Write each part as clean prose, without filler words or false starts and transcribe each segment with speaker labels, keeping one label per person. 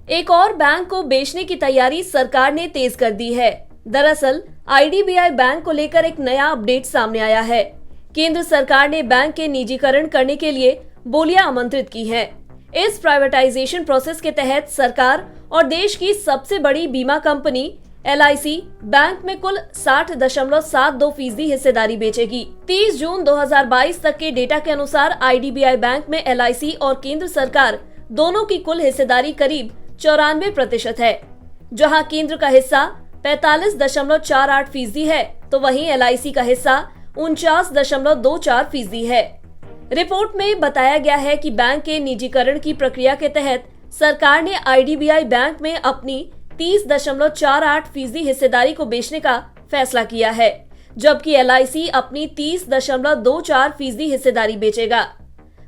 Speaker 1: एक और बैंक को बेचने की तैयारी सरकार ने तेज कर दी है। दरअसल आईडीबीआई बैंक को लेकर एक नया अपडेट सामने आया है। केंद्र सरकार ने बैंक के निजीकरण करने के लिए बोलियां आमंत्रित की हैं। इस प्राइवेटाइजेशन प्रोसेस के तहत सरकार और देश की सबसे बड़ी बीमा कंपनी LIC बैंक में कुल 60.72% हिस्सेदारी बेचेगी। 30 जून 2022 तक के डेटा के अनुसार आईडीबीआई बैंक में LIC और केंद्र सरकार दोनों की कुल हिस्सेदारी करीब 94% है। जहां केंद्र का हिस्सा 45.48% है तो वहीं LIC का हिस्सा 49.24% है। रिपोर्ट में बताया गया है कि बैंक के निजीकरण की प्रक्रिया के तहत सरकार ने आईडीबीआई बैंक में अपनी 30.48% हिस्सेदारी को बेचने का फैसला किया है, जबकि LIC अपनी 30.24% हिस्सेदारी बेचेगा।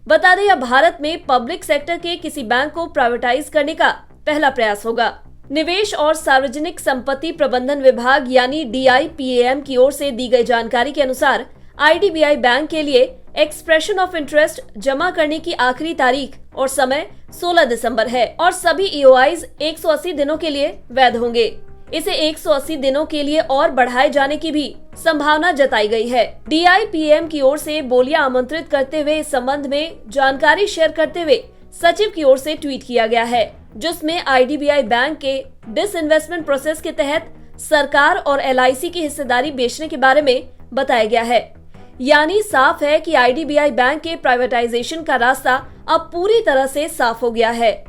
Speaker 1: बता दें, यह भारत में पब्लिक सेक्टर के किसी बैंक को प्राइवेटाइज करने का पहला प्रयास होगा। निवेश और सार्वजनिक संपत्ति प्रबंधन विभाग यानी DIPAM की ओर से दी गई जानकारी के अनुसार आईडीबीआई बैंक के लिए एक्सप्रेशन ऑफ इंटरेस्ट जमा करने की आखिरी तारीख और समय 16 दिसंबर है और सभी EOIs 180 दिनों के लिए वैध होंगे। इसे 180 दिनों के लिए और बढ़ाए जाने की भी संभावना जताई गई है। DIPAM की ओर से बोलियां आमंत्रित करते हुए इस संबंध में जानकारी शेयर करते हुए सचिव की ओर से ट्वीट किया गया है, जिसमें आईडीबीआई बैंक के डिसइन्वेस्टमेंट प्रोसेस के तहत सरकार और LIC की हिस्सेदारी बेचने के बारे में बताया गया है। यानी साफ है कि आईडीबीआई बैंक के प्राइवेटाइजेशन का रास्ता अब पूरी तरह से साफ हो गया है।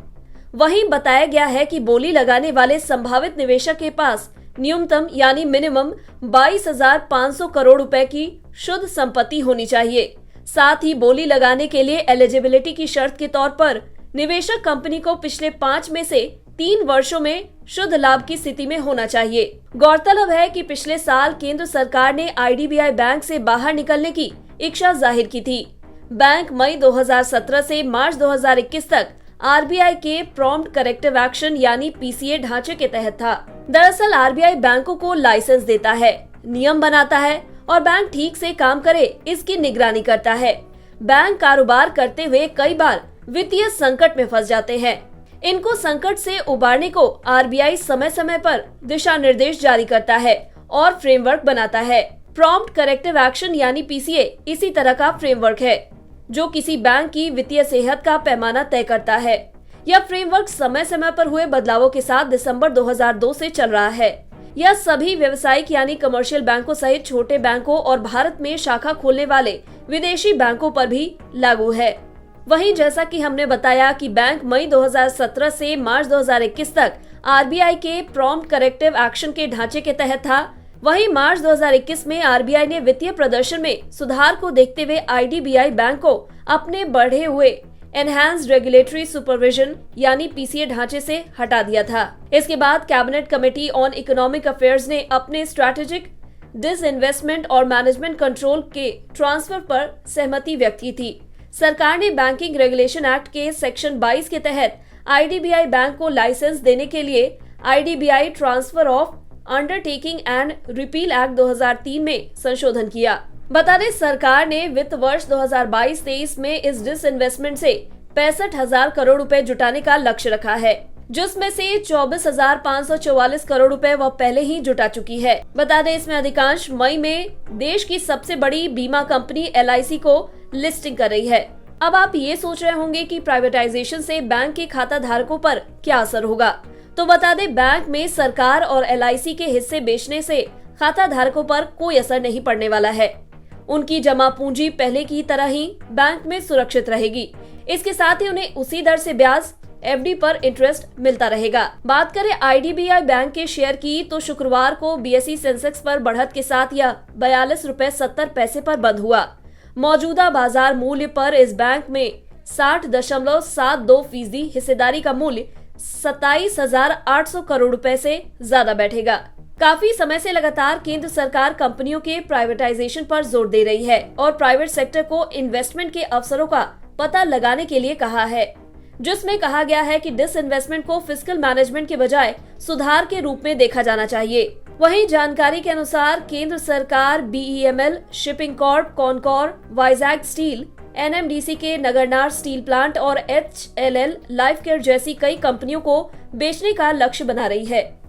Speaker 1: वहीं बताया गया है कि बोली लगाने वाले संभावित निवेशक के पास न्यूनतम यानी मिनिमम 22,500 करोड़ रुपए की शुद्ध संपत्ति होनी चाहिए। साथ ही बोली लगाने के लिए एलिजिबिलिटी की शर्त के तौर पर निवेशक कंपनी को पिछले 5 में से 3 वर्षों में शुद्ध लाभ की स्थिति में होना चाहिए। गौरतलब है कि पिछले साल केंद्र सरकार ने आईडीबीआई बैंक से बाहर निकलने की इच्छा जाहिर की थी। बैंक मई 2017 से मार्च 2021 तक RBI के प्रॉम्प्ट करेक्टिव एक्शन यानी PCA ढांचे के तहत था। दरअसल RBI बैंकों को लाइसेंस देता है, नियम बनाता है और बैंक ठीक से काम करे इसकी निगरानी करता है। बैंक कारोबार करते हुए कई बार वित्तीय संकट में फंस जाते हैं। इनको संकट से उबारने को RBI समय समय पर दिशा निर्देश जारी करता है और फ्रेमवर्क बनाता है। प्रॉम्प्ट करेक्टिव एक्शन यानी PCA इसी तरह का फ्रेमवर्क है जो किसी बैंक की वित्तीय सेहत का पैमाना तय करता है। यह फ्रेमवर्क समय समय पर हुए बदलावों के साथ दिसंबर 2002 से चल रहा है। यह सभी व्यावसायिक यानी कमर्शियल बैंकों सहित छोटे बैंकों और भारत में शाखा खोलने वाले विदेशी बैंकों पर भी लागू है। वहीं जैसा कि हमने बताया कि बैंक मई 2017 से मार्च 2021 तक RBI के प्रॉम्प्ट करेक्टिव एक्शन के ढांचे के तहत था। वहीं मार्च 2021 में RBI ने वित्तीय प्रदर्शन में सुधार को देखते हुए आईडीबीआई बैंक को अपने बढ़े हुए एनहांस्ड रेगुलेटरी सुपरविजन यानी PCA ढांचे से हटा दिया था। इसके बाद cabinet committee on economic affairs ने अपने स्ट्रैटेजिक डिसइन्वेस्टमेंट और मैनेजमेंट कंट्रोल के ट्रांसफर पर सहमति व्यक्त की थी। सरकार ने बैंकिंग रेगुलेशन एक्ट के सेक्शन 22 के तहत आईडीबीआई बैंक को लाइसेंस देने के लिए IDBI transfer of undertaking and repeal act 2003 में संशोधन किया। बता दें, सरकार ने वित्त वर्ष 2022-23 में इस डिसइन्वेस्टमेंट से 65,000 करोड़ रुपए जुटाने का लक्ष्य रखा है, जिसमें से 24,544 करोड़ रुपए वह पहले ही जुटा चुकी है। बता दें, इसमें अधिकांश मई में देश की सबसे बड़ी बीमा कंपनी LIC को लिस्टिंग कर रही है। अब आप ये सोच रहे होंगे कि प्राइवेटाइजेशन से बैंक के खाता धारकों पर क्या असर होगा, तो बता दें, बैंक में सरकार और LIC के हिस्से बेचने से खाता धारकों पर कोई असर नहीं पड़ने वाला है। उनकी जमा पूंजी पहले की तरह ही बैंक में सुरक्षित रहेगी। इसके साथ ही उन्हें उसी दर से ब्याज FD पर इंटरेस्ट मिलता रहेगा। बात करें आईडीबीआई बैंक के शेयर की, तो शुक्रवार को BSE सेंसेक्स पर बढ़त के साथ यह 42.70 पर बंद हुआ। मौजूदा बाजार मूल्य पर इस बैंक में 60.72% हिस्सेदारी का मूल्य 27,800 करोड़ रुपए से ज्यादा बैठेगा। काफी समय से लगातार केंद्र सरकार कंपनियों के प्राइवेटाइजेशन पर जोर दे रही है और प्राइवेट सेक्टर को इन्वेस्टमेंट के अवसरों का पता लगाने के लिए कहा है, जिसमें कहा गया है कि डिसइन्वेस्टमेंट को फिस्कल मैनेजमेंट के बजाय सुधार के रूप में देखा जाना चाहिए। वहीं जानकारी के अनुसार केंद्र सरकार BEML, shipping Corp, Concor, Vizag steel, NMDC के नगरनार स्टील प्लांट और HLL लाइफ केयर जैसी कई कंपनियों को बेचने का लक्ष्य बना रही है।